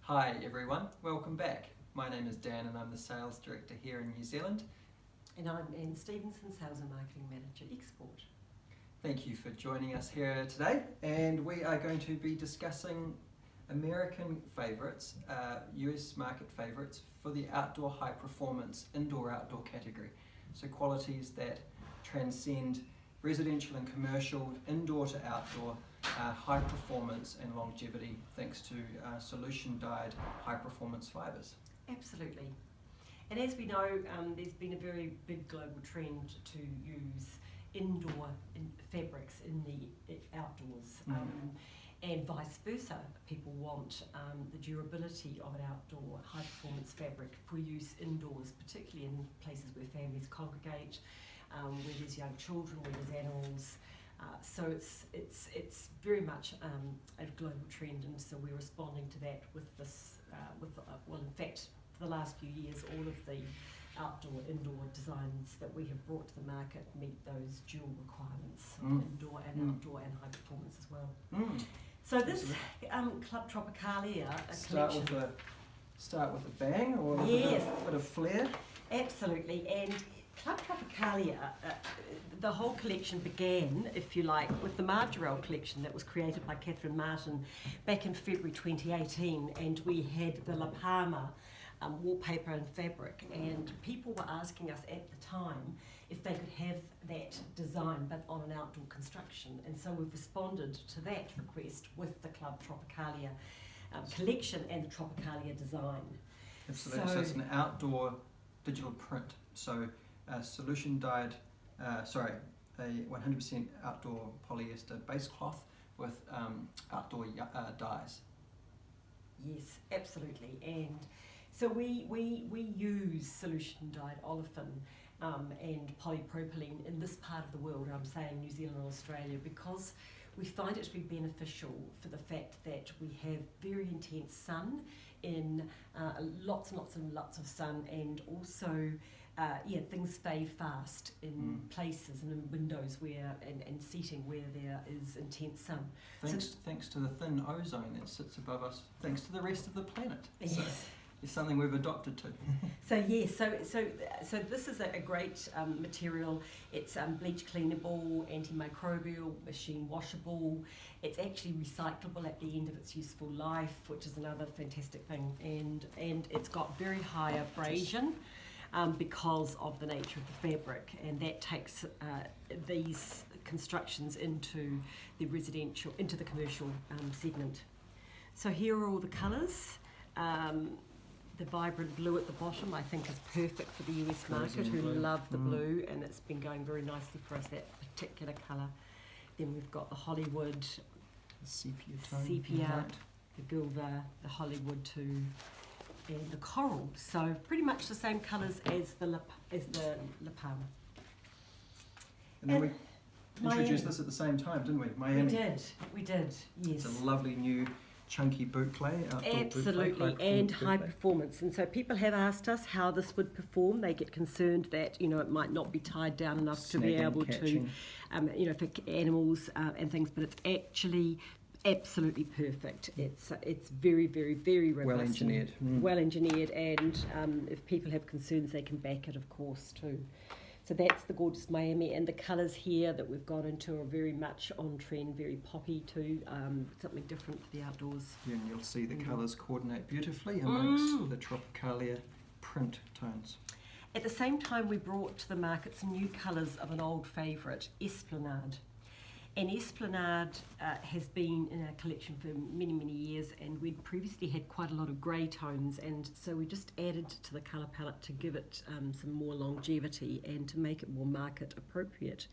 Hi everyone, welcome back. My name is Dan and I'm the Sales Director here in New Zealand. And I'm Anne Stevenson, Sales and Marketing Manager, Export. Thank you for joining us here today, and we are going to be discussing American favourites, US market favourites for the outdoor high performance indoor-outdoor category. So qualities that transcend residential and commercial, indoor to outdoor, high performance and longevity thanks to solution-dyed high performance fibres. Absolutely. And as we know, there's been a very big global trend to use indoor fabrics in the outdoors, and vice versa. People want the durability of an outdoor high performance fabric for use indoors, particularly in places where families congregate, where there's young children, where there's animals. So it's very much a global trend, and so we're responding to that with this, well, in fact, for the last few years, all of the indoor designs that we have brought to the market meet those dual requirements, indoor and outdoor and high performance as well. So this Club Tropicalia collection. Start with a bang, or with yes, a bit of flair. Absolutely, and Club Tropicalia, the whole collection began, if you like, with the Margarel collection that was created by Catherine Martin back in February 2018, and we had the La Palma wallpaper and fabric, and people were asking us at the time if they could have that design but on an outdoor construction, and so we've responded to that request with the Club Tropicalia collection and the Tropicalia design. Absolutely. So it's an outdoor digital print, so solution dyed, a 100% outdoor polyester base cloth with outdoor dyes. Yes, absolutely. And so we use solution dyed olefin and polypropylene in this part of the world. I'm saying New Zealand and Australia because we find it to be beneficial for the fact that we have very intense sun in lots and lots of sun, and also things fade fast in places and in windows where and seating where there is intense sun. Thanks to the thin ozone that sits above us, thanks to the rest of the planet. Yes. So it's something we've adopted to. So this is a great material. It's bleach cleanable, antimicrobial, machine washable. It's actually recyclable at the end of its useful life, which is another fantastic thing. And it's got very high abrasion because of the nature of the fabric, and that takes these constructions into the residential, into the commercial segment. So here are all the colours. The vibrant blue at the bottom, I think, is perfect for the US market, who love the blue, and it's been going very nicely for us, that particular colour. Then we've got the Hollywood, sepia, the Gilva, the Hollywood too, and the coral. So pretty much the same colours as the La Palma. And then we introduced this at the same time, didn't we? Miami. We did, yes. It's a lovely new chunky boucle, outdoor absolutely, and high performance. And so people have asked us how this would perform. They get concerned that it might not be tied down enough to be able to, for animals and things. But it's actually absolutely perfect. It's very, very, very robust, well engineered, and if people have concerns, they can back it, of course, too. So that's the gorgeous Miami, and the colours here that we've got into are very much on trend, very poppy too, something different for the outdoors. Yeah, and you'll see the colours coordinate beautifully amongst the Tropicalia print tones. At the same time, we brought to the market some new colours of an old favourite, Esplanade. And Esplanade has been in our collection for many, many years, and we'd previously had quite a lot of grey tones, and so we just added to the colour palette to give it some more longevity and to make it more market appropriate.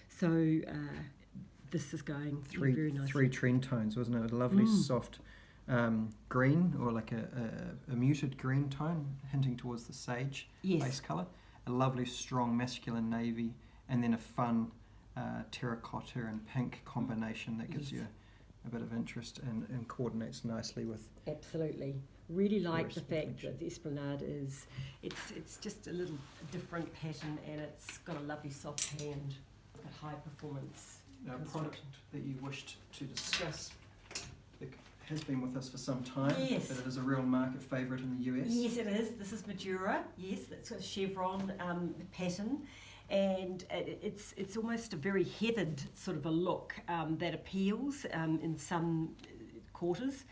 So this is going very nicely. Three trend tones, wasn't it? A lovely soft green, or like a muted green tone, hinting towards the sage base colour. A lovely strong masculine navy, and then a fun terracotta and pink combination that gives you a bit of interest and coordinates nicely with. Absolutely. Really like the fact that the Esplanade is, it's just a little different pattern, and it's got a lovely soft hand, it's got high performance. A product that you wished to discuss has been with us for some time. Yes. But it is a real market favourite in the US. Yes, it is. This is Madura. Yes, that's a chevron pattern. And it's almost a very heathered sort of a look that appeals in some quarters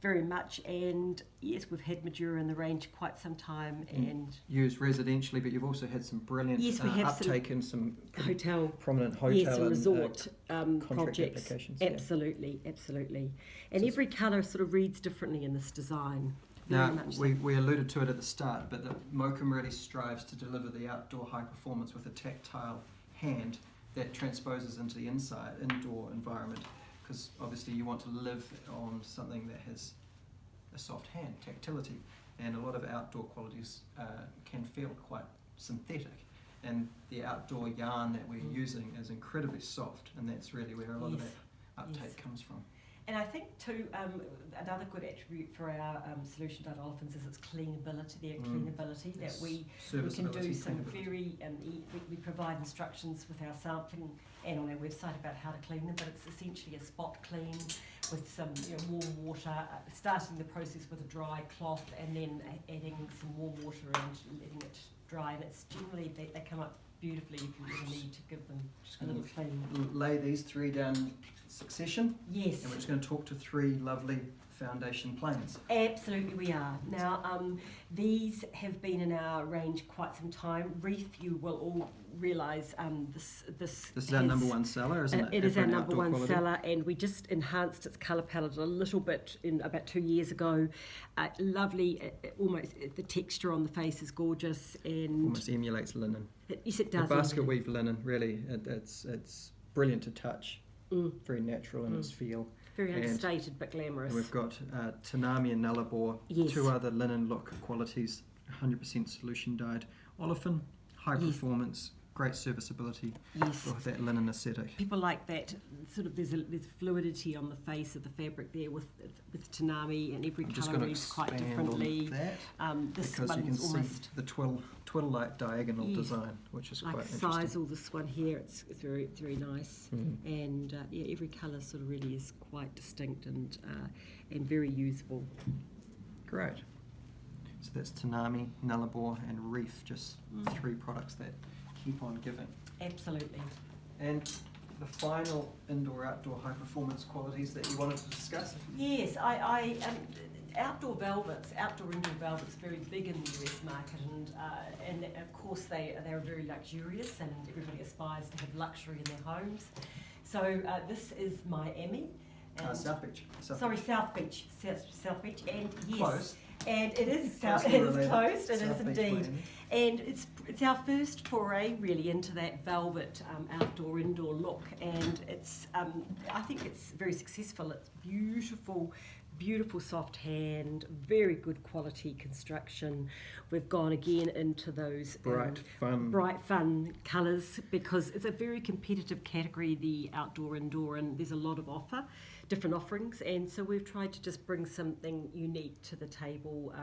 very much. And yes, we've had Madura in the range quite some time and used residentially, but you've also had some brilliant uptake in some prominent hotel and resort contract projects. applications. Absolutely. And every colour sort of reads differently in this design. Now, we alluded to it at the start, but the Mokum really strives to deliver the outdoor high performance with a tactile hand that transposes into the indoor environment, because obviously you want to live on something that has a soft hand, tactility, and a lot of outdoor qualities can feel quite synthetic, and the outdoor yarn that we're using is incredibly soft, and that's really where a lot of that uptake comes from. And I think too, another good attribute for our solution dyed olefins is its cleanability, that we can do some very, we provide instructions with our sampling and on our website about how to clean them, but it's essentially a spot clean with some warm water, starting the process with a dry cloth and then adding some warm water and letting it dry, and it's generally, they come up beautifully if you really need to give them a little clean. Lay these three down in succession. Yes. And we're just going to talk to three lovely foundation planes. Absolutely we are. Now, these have been in our range quite some time. Reef, you will all realise, this is our number one seller, isn't it? It is our number one seller, and we just enhanced its colour palette a little bit in about 2 years ago. Lovely, almost the texture on the face is gorgeous, and almost emulates linen. Yes, it does. The basket weave linen, really, it's brilliant to touch. Very natural in its feel. Very understated but glamorous. And we've got Tanami and Nullarbor, two other linen look qualities, 100% solution dyed olefin, high performance, great serviceability with that linen aesthetic. People like that sort of, there's fluidity on the face of the fabric there with Tanami, and every colour reads quite differently. This because you can see the twill-like diagonal design, which is like quite interesting. Sisal, this one here, it's very, very nice, and every colour sort of really is quite distinct and very usable. Great. So that's Tanami, Nullarbor and Reef, just three products that keep on giving. Absolutely. And the final indoor-outdoor high-performance qualities that you wanted to discuss? Yes, outdoor indoor velvets, are very big in the US market, and of course they're very luxurious, and everybody aspires to have luxury in their homes. So this is Miami. South Beach. South Beach, and yes. Close. And it is closed, it is indeed. And it's our first foray really into that velvet outdoor indoor look, and it's I think it's very successful. It's beautiful soft hand, very good quality construction. We've gone again into those bright fun colours, because it's a very competitive category, the outdoor indoor, and there's a lot of different offerings, and so we've tried to just bring something unique to the table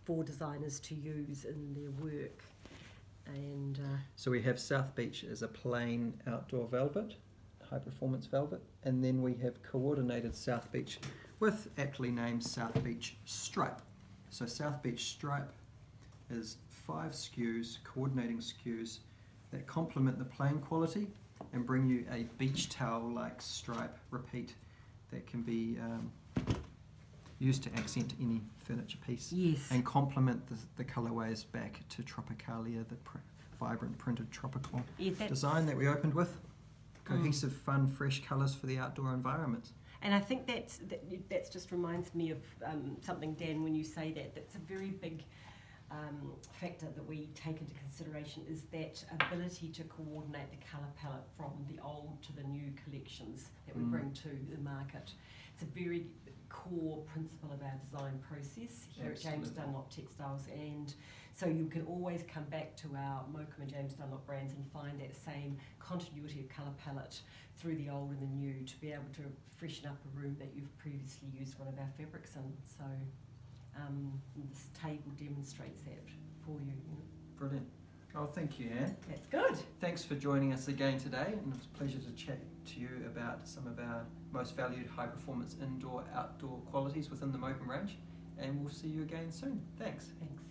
for designers to use in their work. And so we have South Beach as a plain outdoor velvet, high performance velvet, and then we have coordinated South Beach with aptly named South Beach Stripe. So South Beach Stripe is 5 SKUs, coordinating SKUs that complement the plain quality and bring you a beach towel-like stripe repeat that can be used to accent any furniture piece. Yes. And complement the colourways back to Tropicalia, the vibrant printed tropical design that we opened with. Cohesive, fun, fresh colours for the outdoor environment. And I think that just reminds me of something, Dan, when you say that. That's a very big factor that we take into consideration, is that ability to coordinate the colour palette from the old to the new collections that we bring to the market. It's a very core principle of our design process here at James Dunlop Textiles, and so you can always come back to our Mokum and James Dunlop brands and find that same continuity of colour palette through the old and the new, to be able to freshen up a room that you've previously used one of our fabrics in. So this table demonstrates that for you. Brilliant. Oh, thank you, Anne. That's good. Thanks for joining us again today, and it was a pleasure to chat to you about some of our most valued high-performance indoor-outdoor qualities within the Mokum range, and we'll see you again soon. Thanks. Thanks.